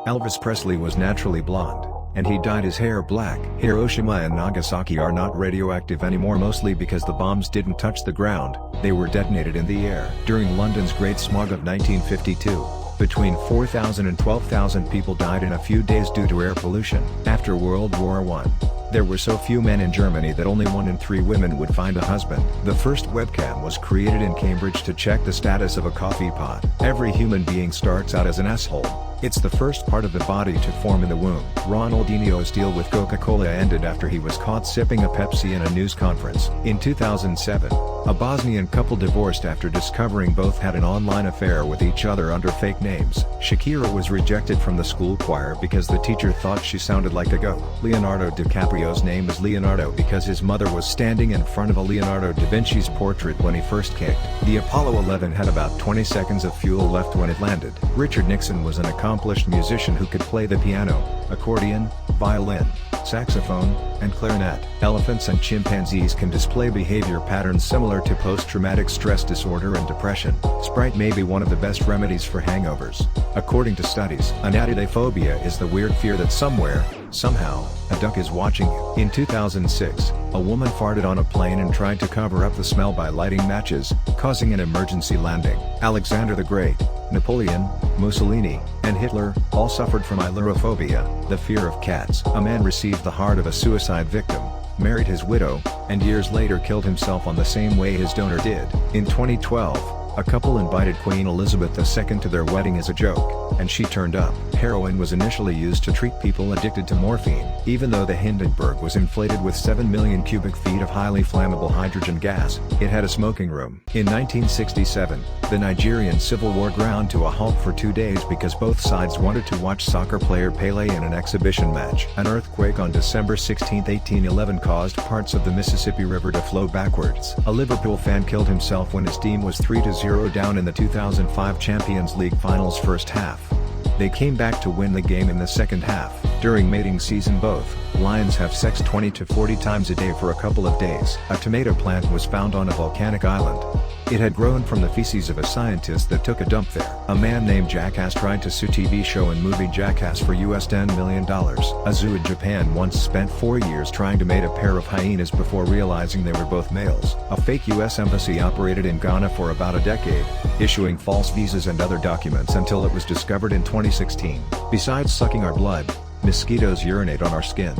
Elvis Presley was naturally blonde, and he dyed his hair black. Hiroshima and Nagasaki are not radioactive anymore, mostly because the bombs didn't touch the ground, they were detonated in the air. During London's Great Smog of 1952, between 4,000 and 12,000 people died in a few days due to air pollution. After World War I, there were so few men in Germany that only 1 in 3 women would find a husband. The first webcam was created in Cambridge to check the status of a coffee pot. Every human being starts out as an asshole. It's the first part of the body to form in the womb. Ronaldinho's deal with Coca-Cola ended after he was caught sipping a Pepsi in a news conference. In 2007, a Bosnian couple divorced after discovering both had an online affair with each other under fake names. Shakira was rejected from the school choir because the teacher thought she sounded like a goat. Leonardo DiCaprio's name is Leonardo because his mother was standing in front of a Leonardo da Vinci's portrait when he first kicked. The Apollo 11 had about 20 seconds of fuel left when it landed. Richard Nixon was an accomplished musician who could play the piano, accordion, violin, saxophone, and clarinet. Elephants and chimpanzees can display behavior patterns similar to post-traumatic stress disorder and depression. Sprite may be one of the best remedies for hangovers. According to studies, anatidaephobia is the weird fear that somewhere, somehow, a duck is watching you. In 2006, a woman farted on a plane and tried to cover up the smell by lighting matches, causing an emergency landing. Alexander the Great, Napoleon, Mussolini, and Hitler all suffered from ailurophobia, the fear of cats. A man received the heart of a suicide victim, married his widow, and years later killed himself on the same way his donor did. In 2012, a couple invited Queen Elizabeth II to their wedding as a joke, and she turned up. Heroin was initially used to treat people addicted to morphine. Even though the Hindenburg was inflated with 7 million cubic feet of highly flammable hydrogen gas, it had a smoking room. In 1967, the Nigerian civil war ground to a halt for 2 days because both sides wanted to watch soccer player Pele in an exhibition match. An earthquake on December 16, 1811 caused parts of the Mississippi River to flow backwards. A Liverpool fan killed himself when his team was 3-0 down in the 2005 Champions League Finals first half. They came back to win the game in the second half. During mating season, both lions have sex 20 to 40 times a day for a couple of days. A tomato plant was found on a volcanic island. It had grown from the feces of a scientist that took a dump there. A man named Jackass tried to sue TV show and movie Jackass for US $10 million. A zoo in Japan once spent 4 years trying to mate a pair of hyenas before realizing they were both males. A fake US embassy operated in Ghana for about a decade, issuing false visas and other documents until it was discovered in 2016. Besides sucking our blood, mosquitoes urinate on our skin.